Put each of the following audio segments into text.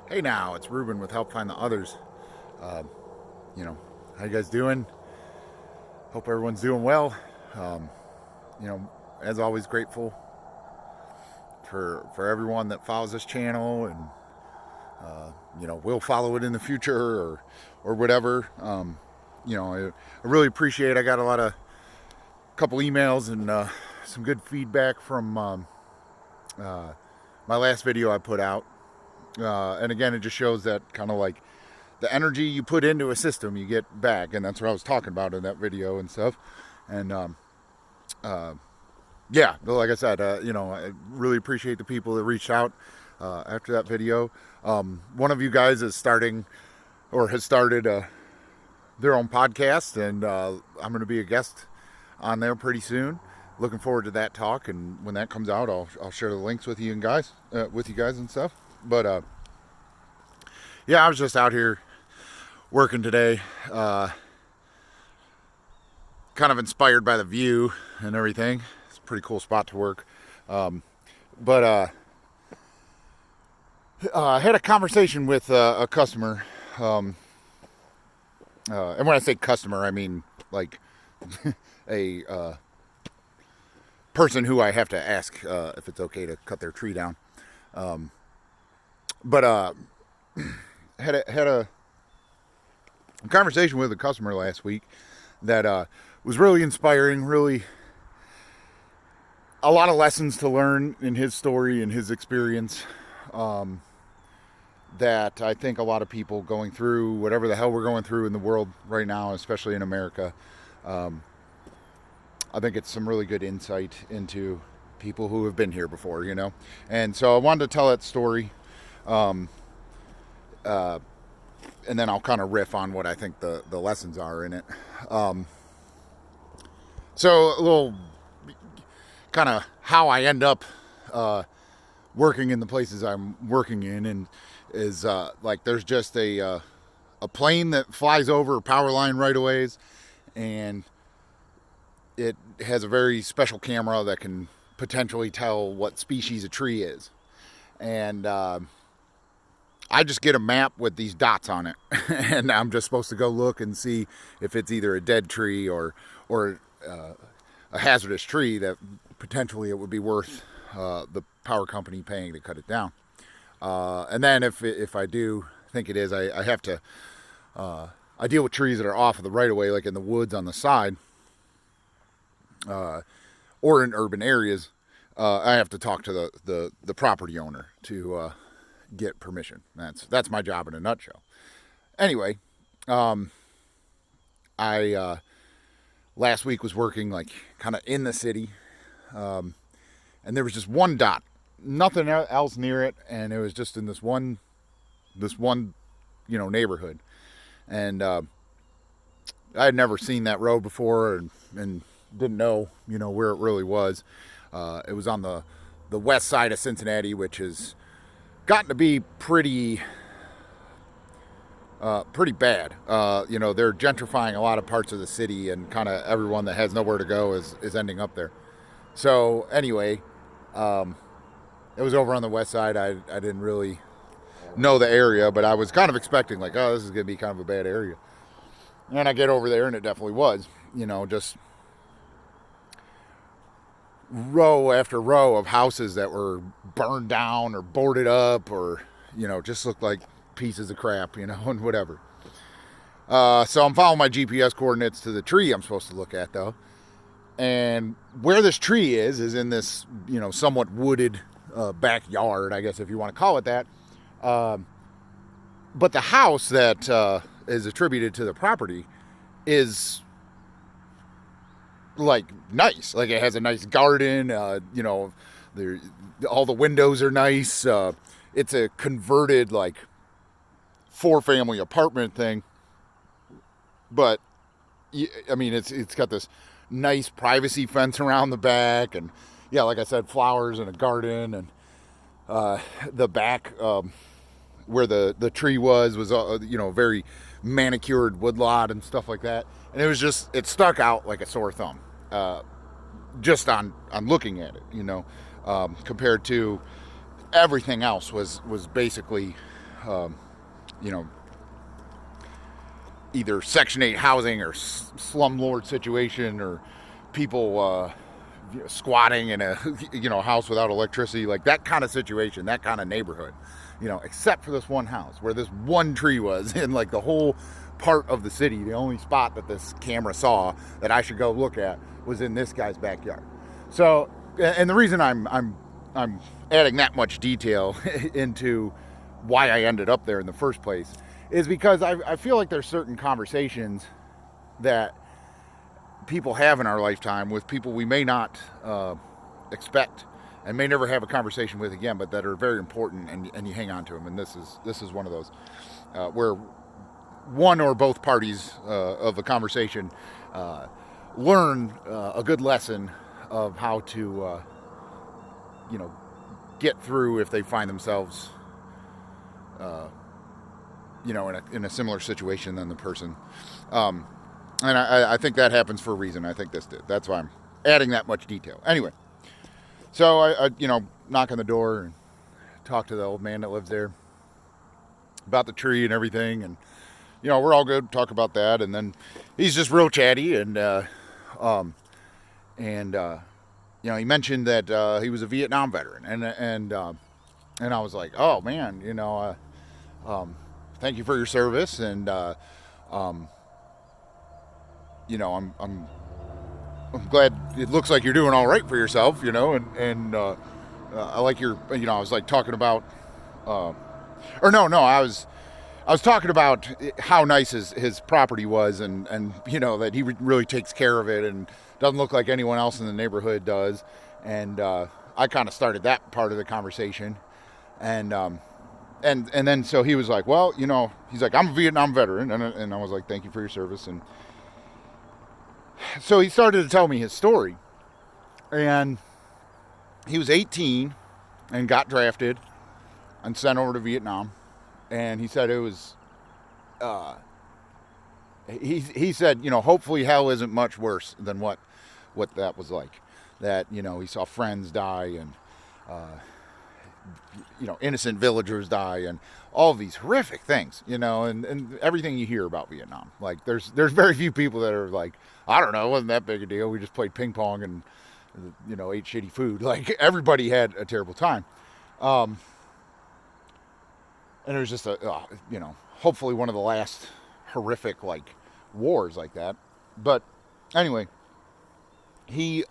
Hey now, it's Ruben with Help Find the Others. Uh, you know, how you guys doing? Hope everyone's doing well. Um, as always, grateful for everyone that follows this channel and will follow it in the future or whatever. I really appreciate. I got a couple emails and some good feedback from my last video I put out. And again, it just shows that kind of like the energy you put into a system, you get back, and that's what I was talking about in that video and stuff. And yeah, like I said, I really appreciate the people that reached out after that video. One of you guys is starting or has started their own podcast, and I'm going to be a guest on there pretty soon. Looking forward to that talk, and when that comes out, I'll share the links with you guys and stuff. But yeah, I was just out here working today, kind of inspired by the view and everything. It's a pretty cool spot to work. But I had a conversation with a customer. And when I say customer, I mean like a person who I have to ask if it's okay to cut their tree down. But had a conversation with a customer last week that was really inspiring, really a lot of lessons to learn in his story and his experience, that I think a lot of people going through whatever the hell we're going through in the world right now, especially in America, I think it's some really good insight into people who have been here before, and so I wanted to tell that story, and then I'll kind of riff on what I think the lessons are in it. So a little kind of how I end up working in the places I'm working in, and is like there's just a plane that flies over power line right of ways, and it has a very special camera that can potentially tell what species a tree is. And I just get a map with these dots on it, and I'm just supposed to go look and see if it's either a dead tree or a hazardous tree that potentially it would be worth the power company paying to cut it down. And then if I do think it is, I have to I deal with trees that are off of the right of way, like in the woods on the side, or in urban areas. I have to talk to the property owner to get permission. That's my job in a nutshell. Anyway, I last week was working like kind of in the city, and there was just one dot, nothing else near it, and it was just in this one neighborhood, and I had never seen that road before, and didn't know where it really was. It was on the west side of Cincinnati, which has gotten to be pretty bad. They're gentrifying a lot of parts of the city, and kind of everyone that has nowhere to go is ending up there. So anyway, it was over on the west side. I didn't really know the area, but I was kind of expecting like, oh, this is going to be kind of a bad area. And I get over there, and it definitely was. Just row after row of houses that were burned down or boarded up, or just looked like pieces of crap, and whatever. So I'm following my GPS coordinates to the tree I'm supposed to look at, though. And where this tree is in this, somewhat wooded backyard, I guess, if you want to call it that. But the house that is attributed to the property is like nice. Like it has a nice garden, there, all the windows are nice. It's a converted like 4-family apartment thing. But I mean, it's got this nice privacy fence around the back, and yeah, like I said, flowers and a garden, and the back where the tree was very manicured woodlot and stuff like that. And it stuck out like a sore thumb, just on looking at it, compared to everything else was basically you know, either Section 8 housing or slumlord situation, or people squatting in a house without electricity, like that kind of situation, that kind of neighborhood, except for this one house where this one tree was in like the whole part of the city. The only spot that this camera saw that I should go look at was in this guy's backyard. So, and the reason I'm adding that much detail into why I ended up there in the first place is because I feel like there's certain conversations that people have in our lifetime with people we may not expect and may never have a conversation with again, but that are very important, and you hang on to them. And this is one of those where one or both parties of a conversation learn a good lesson of how to get through if they find themselves in a similar situation than the person. And I think that happens for a reason. I think this did. That's why I'm adding that much detail. Anyway, so I knock on the door and talk to the old man that lives there about the tree and everything. And, we're all good, talk about that. And then he's just real chatty. And he mentioned that he was a Vietnam veteran. And I was like, oh, man, thank you for your service. And, I'm glad it looks like you're doing all right for yourself, and I like your, I was like talking about, I was talking about how nice his property was, and that he really takes care of it and doesn't look like anyone else in the neighborhood does. And I kind of started that part of the conversation. And then so he was like, well, he's like, I'm a Vietnam veteran. And I was like, thank you for your service. And so he started to tell me his story. And he was 18 and got drafted and sent over to Vietnam. And he said it was, he said, hopefully hell isn't much worse than what that was like. That, he saw friends die and, innocent villagers die and all of these horrific things, and everything you hear about Vietnam. Like there's very few people that are like, I don't know, it wasn't that big a deal. We just played ping pong and, ate shitty food. Like everybody had a terrible time. And it was just hopefully one of the last horrific like wars like that. But anyway, he,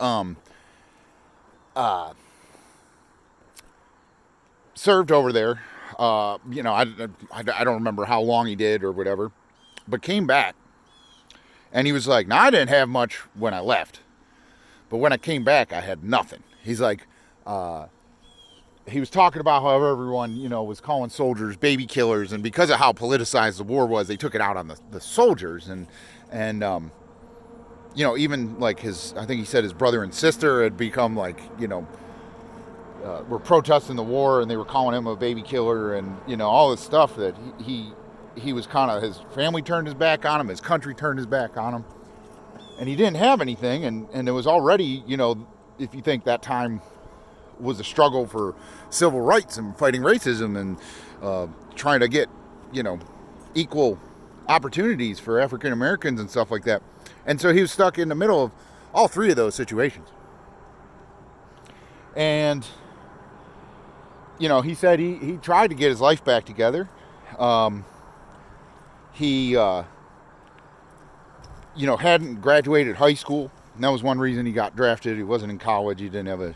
served over there. I don't remember how long he did or whatever, but came back. And he was like, I didn't have much when I left, but when I came back, I had nothing. He's like, he was talking about how everyone, was calling soldiers baby killers. And because of how politicized the war was, they took it out on the soldiers. And even like I think he said his brother and sister had become like, were protesting the war, and they were calling him a baby killer, and all this stuff that he was kind of, his family turned his back on him, his country turned his back on him, and he didn't have anything, and it was already, if you think that time was a struggle for civil rights and fighting racism and trying to get equal opportunities for African Americans and stuff like that. And so he was stuck in the middle of all three of those situations. And he said he tried to get his life back together. He hadn't graduated high school. And that was one reason he got drafted. He wasn't in college. He didn't have a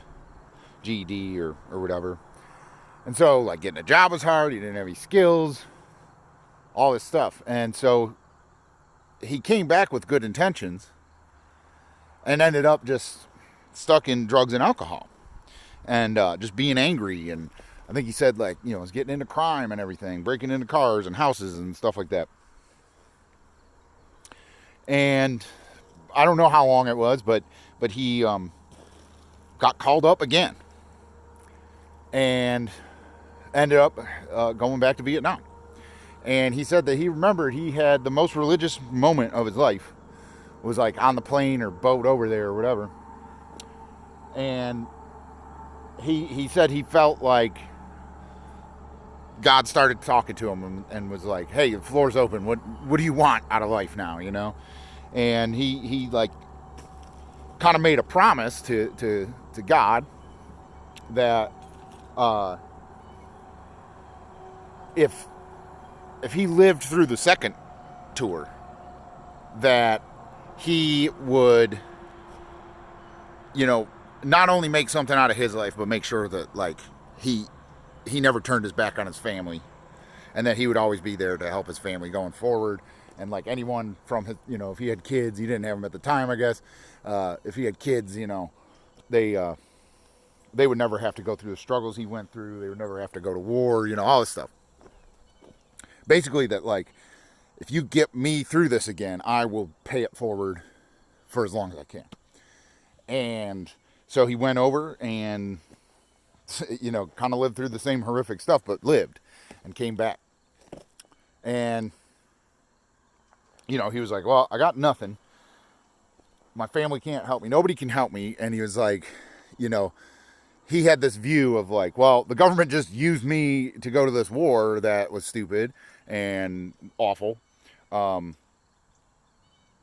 GED or whatever. And so, like, getting a job was hard. He didn't have any skills. All this stuff. And so he came back with good intentions and ended up just stuck in drugs and alcohol. And just being angry, and I think he said, like, was getting into crime and everything, breaking into cars and houses and stuff like that. And I don't know how long it was, but he got called up again and ended up going back to Vietnam. And he said that he remembered he had the most religious moment of his life. It was like on the plane or boat over there or whatever. And he said he felt like God started talking to him and was like, "Hey, the floor's open. What do you want out of life now?" You know, and he like kind of made a promise to God that if he lived through the second tour, that he would, you know, not only make something out of his life, but make sure that like he never turned his back on his family, and that he would always be there to help his family going forward. And like anyone from his, you know, if he had kids, he didn't have them at the time, I guess. If he had kids, you know, they would never have to go through the struggles he went through. They would never have to go to war, you know, all this stuff. Basically, that like, if you get me through this again, I will pay it forward for as long as I can. And so he went over and, you know, kind of lived through the same horrific stuff, but lived and came back. And, you know, he was like, well, I got nothing. My family can't help me. Nobody can help me. And he was like, you know, he had this view of like, well, the government just used me to go to this war that was stupid and awful.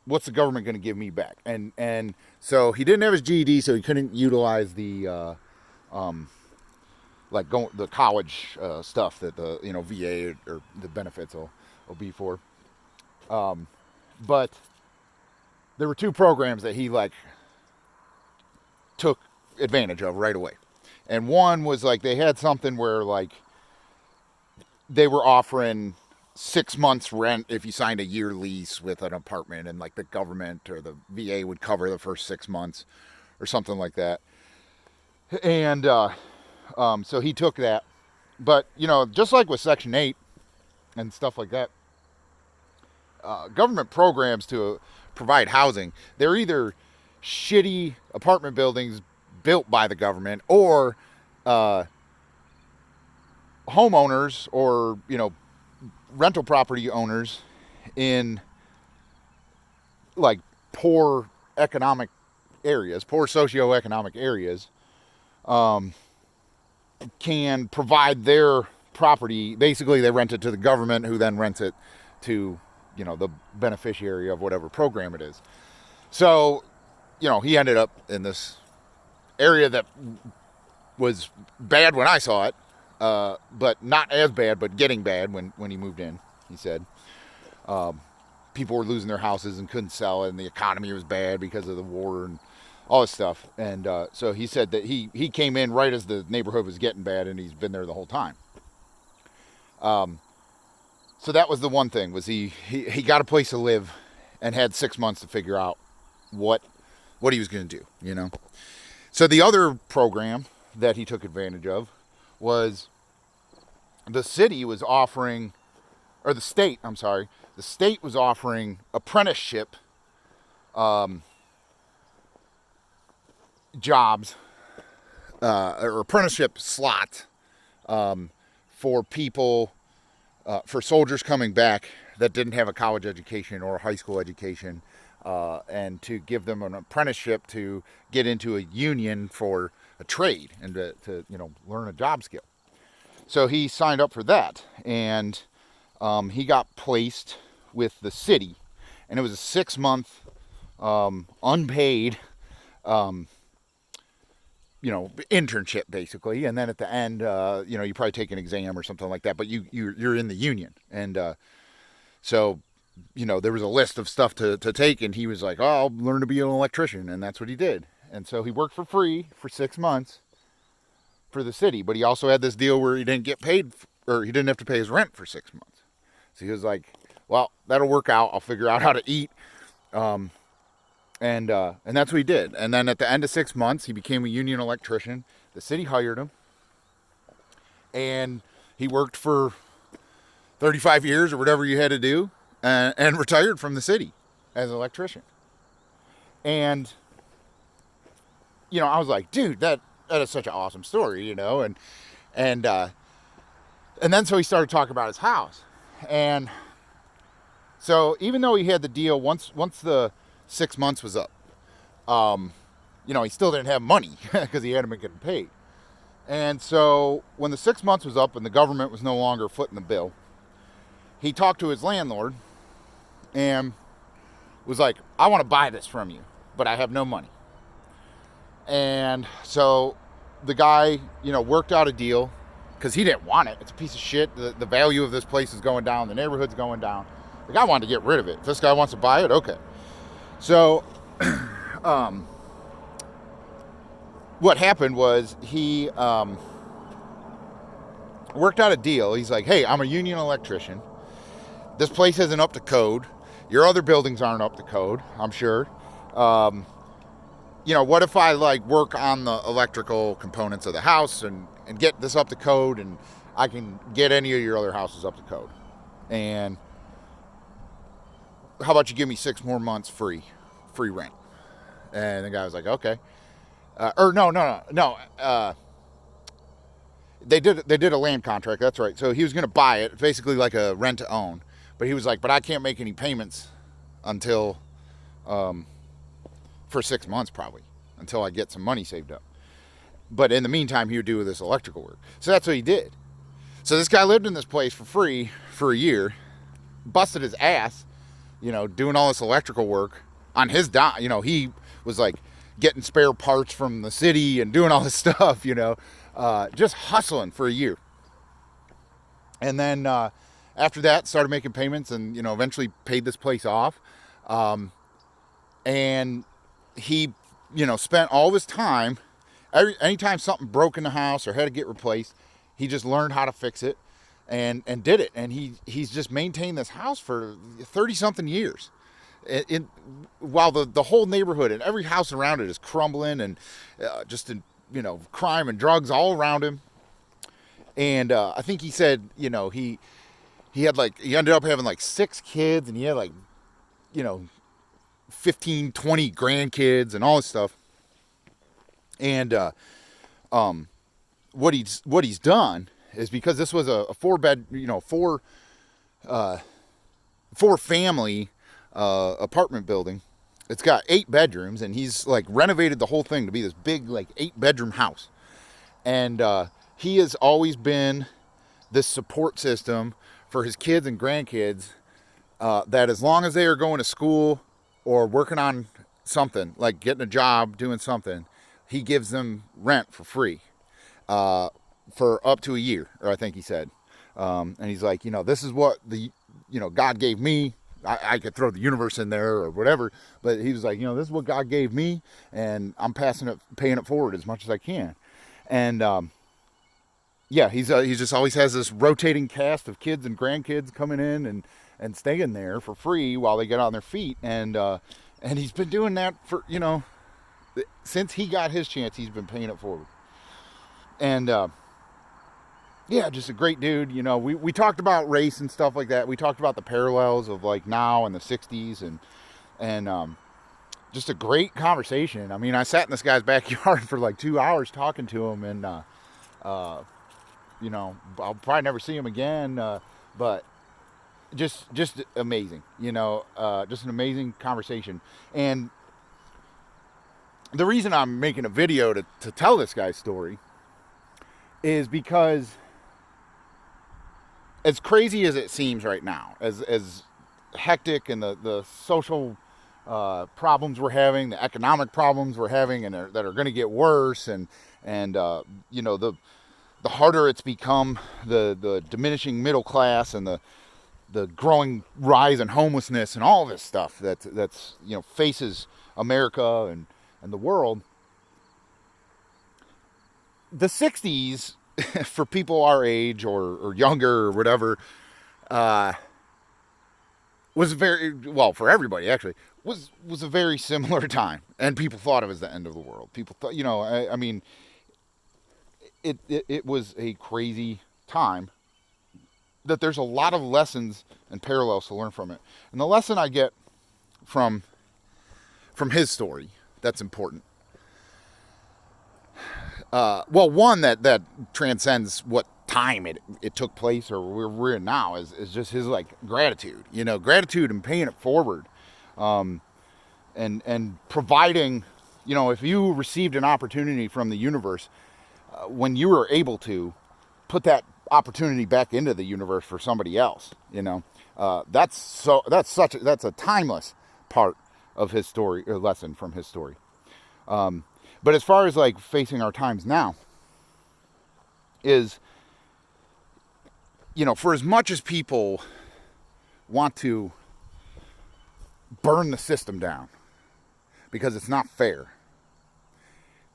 What's the government going to give me back? And so he didn't have his GED, so he couldn't utilize the the college stuff that the, you know, VA or the benefits will be for. But there were two programs that he like took advantage of right away. And one was like, they had something where like they were offering 6 months rent if you signed a year lease with an apartment, and like the government or the VA would cover the first 6 months or something like that. And so he took that. But, you know, just like with Section 8 and stuff like that, government programs to provide housing, they're either shitty apartment buildings built by the government, or homeowners or, you know, rental property owners in like poor economic areas, poor socioeconomic areas, can provide their property. Basically, they rent it to the government, who then rents it to, you know, the beneficiary of whatever program it is. So, you know, he ended up in this area that was bad when I saw it, but not as bad, but getting bad when he moved in, he said. People were losing their houses and couldn't sell it, and the economy was bad because of the war and all this stuff. And so he said that he came in right as the neighborhood was getting bad, and he's been there the whole time. So that was the one thing, was he got a place to live and had 6 months to figure out what he was going to do, you know. So the other program that he took advantage of was the state was offering apprenticeship jobs or apprenticeship slots for people, for soldiers coming back that didn't have a college education or a high school education, and to give them an apprenticeship to get into a union for a trade and to you know, learn a job skill. So he signed up for that, and he got placed with the city, and it was a 6-month unpaid you know, internship basically. And then at the end, you know, you probably take an exam or something like that, but you're in the union. And so, you know, there was a list of stuff to take, and he was like, oh, I'll learn to be an electrician. And that's what he did. And so he worked for free for 6 months for the city, but he also had this deal where he didn't get paid, or he didn't have to pay his rent for 6 months. So he was like, well, that'll work out. I'll figure out how to eat. And that's what he did. And then at the end of 6 months, he became a union electrician. The city hired him, and he worked for 35 years or whatever you had to do, and retired from the city as an electrician. And, you know, I was like, dude, that is such an awesome story, you know. And then so he started talking about his house. And so even though he had the deal, once the 6 months was up, you know, he still didn't have money because he hadn't been getting paid. And so when the 6 months was up and the government was no longer footing the bill, he talked to his landlord and was like, I want to buy this from you, but I have no money. And so the guy, worked out a deal because he didn't want it. It's a piece of shit. The value of this place is going down. The neighborhood's going down. The guy wanted to get rid of it. If this guy wants to buy it, okay. So what happened was he worked out a deal. He's like, hey, I'm a union electrician. This place isn't up to code. Your other buildings aren't up to code, I'm sure. What if I work on the electrical components of the house and get this up to code, and I can get any of your other houses up to code? And how about you give me 6 more months free rent? And the guy was like, okay. No. They did a land contract. That's right. So he was going to buy it, basically like a rent to own. But he was like, but I can't make any payments until, for 6 months probably, until I get some money saved up. But in the meantime, he would do this electrical work. So that's what he did. So this guy lived in this place for free for a year, busted his ass, doing all this electrical work on his dime. He was like getting spare parts from the city and doing all this stuff, just hustling for a year. And then after that, started making payments and, eventually paid this place off. And he, spent all this time, anytime something broke in the house or had to get replaced, he just learned how to fix it and did it. And he's just maintained this house for 30-something years. While the whole neighborhood and every house around it is crumbling and crime and drugs all around him. And I think he said, he ended up having 6 kids, and he had 15, 20 grandkids and all this stuff. And what he's done is, because this was a 4-family apartment building. It's got 8 bedrooms, and he's renovated the whole thing to be this big 8-bedroom house. And he has always been this support system for his kids and grandkids, that as long as they are going to school or working on something, like getting a job, doing something, he gives them rent for free for up to a year, or I think he said. And he's like, this is what God gave me. I could throw the universe in there or whatever, but he was like, this is what God gave me, and I'm paying it forward as much as I can. And he just always has this rotating cast of kids and grandkids coming in and staying there for free while they get on their feet. And he's been doing that for, since he got his chance, he's been paying it forward. And just a great dude. We talked about race and stuff like that. We talked about the parallels of now and the 60s and just a great conversation. I mean, I sat in this guy's backyard for 2 hours talking to him, and I'll probably never see him again, but just amazing, just an amazing conversation. And the reason I'm making a video to tell this guy's story is because, as crazy as it seems right now, as hectic, and the social problems we're having, the economic problems we're having, and that are going to get worse, and the harder it's become, the diminishing middle class, and the growing rise in homelessness, and all this stuff that's faces America and the world. The 60s, for people our age or younger or whatever, was very, well, for everybody actually, was a very similar time. And people thought it was the end of the world. People thought, I mean, it was a crazy time that there's a lot of lessons and parallels to learn from it. And the lesson I get from his story that's important, one that transcends what time it took place or we're in now is just his gratitude, gratitude and paying it forward, and providing, if you received an opportunity from the universe, when you were able to put that opportunity back into the universe for somebody else. That's a timeless part of his story, or lesson from his story. But as far as like facing our times now, is, for as much as people want to burn the system down because it's not fair,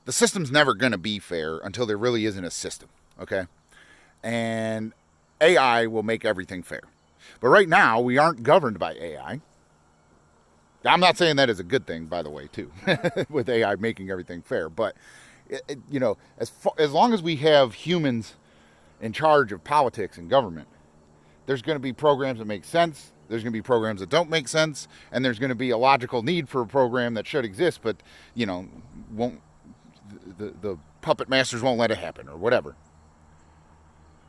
the system's never going to be fair until there really isn't a system, okay? And AI will make everything fair. But right now, we aren't governed by AI. I'm not saying that is a good thing, by the way, too, with AI making everything fair. But, as long as we have humans in charge of politics and government, there's going to be programs that make sense. There's going to be programs that don't make sense. And there's going to be a logical need for a program that should exist, but, won't. The puppet masters won't let it happen or whatever.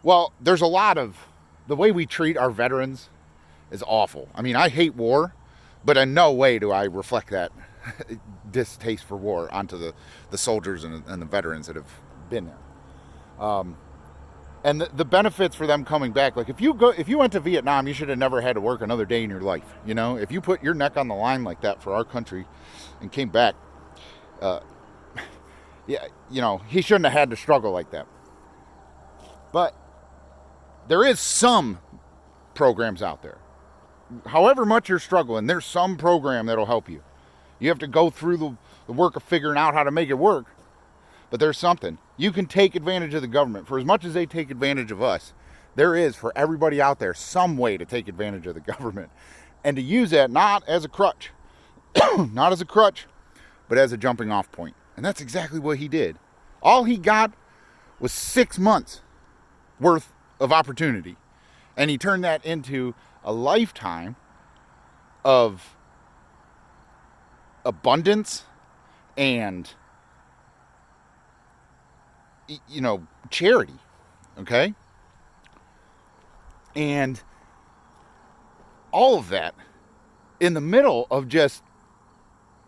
Well, there's a lot of... The way we treat our veterans is awful. I mean, I hate war, but in no way do I reflect that distaste for war onto the soldiers and the veterans that have been there. And the benefits for them coming back, like if you went to Vietnam, you should have never had to work another day in your life. If you put your neck on the line like that for our country and came back, he shouldn't have had to struggle like that. But there is some programs out there. However much you're struggling, there's some program that'll help you. You have to go through the work of figuring out how to make it work. But there's something. You can take advantage of the government. For as much as they take advantage of us, there is, for everybody out there, some way to take advantage of the government. And to use that not as a crutch. Not as a crutch, but as a jumping off point. And that's exactly what he did. All he got was 6 months worth of opportunity. And he turned that into a lifetime of abundance and, charity. Okay? And all of that in the middle of just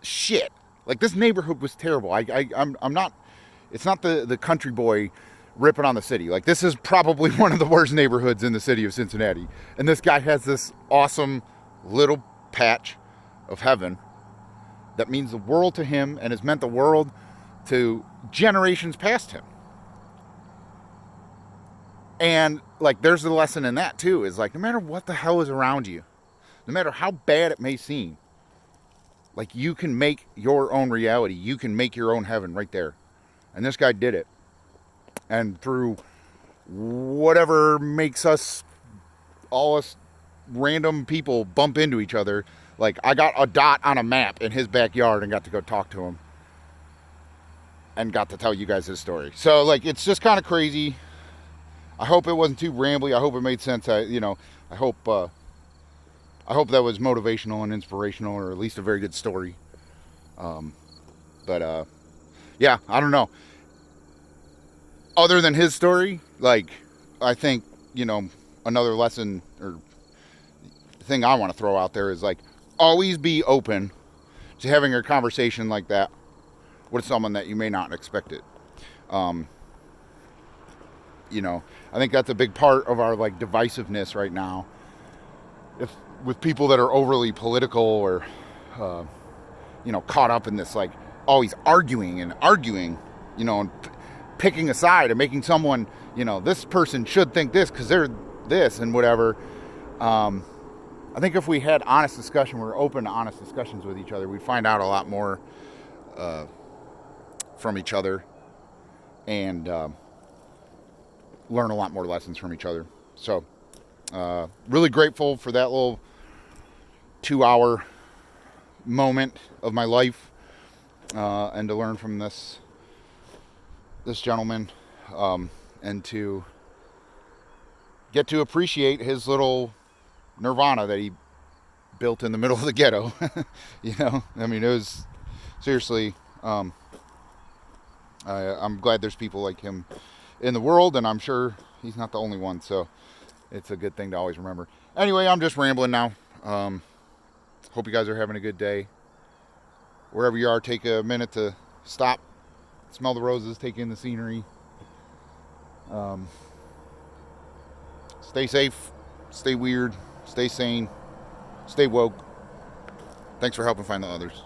shit. Like, this neighborhood was terrible. I'm not... It's not the country boy ripping on the city. Like, this is probably one of the worst neighborhoods in the city of Cincinnati. And this guy has this awesome little patch of heaven that means the world to him and has meant the world to generations past him. And, like, there's the lesson in that, too, is, like, no matter what the hell is around you, no matter how bad it may seem, like, you can make your own reality. You can make your own heaven right there. And this guy did it. And through whatever makes all us random people bump into each other, like, I got a dot on a map in his backyard and got to go talk to him. And got to tell you guys his story. So, like, it's just kind of crazy. I hope it wasn't too rambly. I hope it made sense. I hope that was motivational and inspirational, or at least a very good story. Yeah, I don't know. Other than his story, like, I think, another lesson or thing I want to throw out there is, like, always be open to having a conversation like that with someone that you may not expect it. I think that's a big part of our, like, divisiveness right now. With people that are overly political or, caught up in this, like, always arguing, and picking a side and making someone, this person should think this because they're this and whatever. I think if we had honest discussion, we're open to honest discussions with each other, we'd find out a lot more from each other and learn a lot more lessons from each other. So, really grateful for that little 2-hour moment of my life, and to learn from this gentleman, and to get to appreciate his little nirvana that he built in the middle of the ghetto. I mean, it was seriously, I'm glad there's people like him in the world, and I'm sure he's not the only one, so it's a good thing to always remember. Anyway, I'm just rambling now. Hope you guys are having a good day. Wherever you are, take a minute to stop, smell the roses, take in the scenery, Stay safe, stay weird, stay sane, stay woke. Thanks for helping find the others.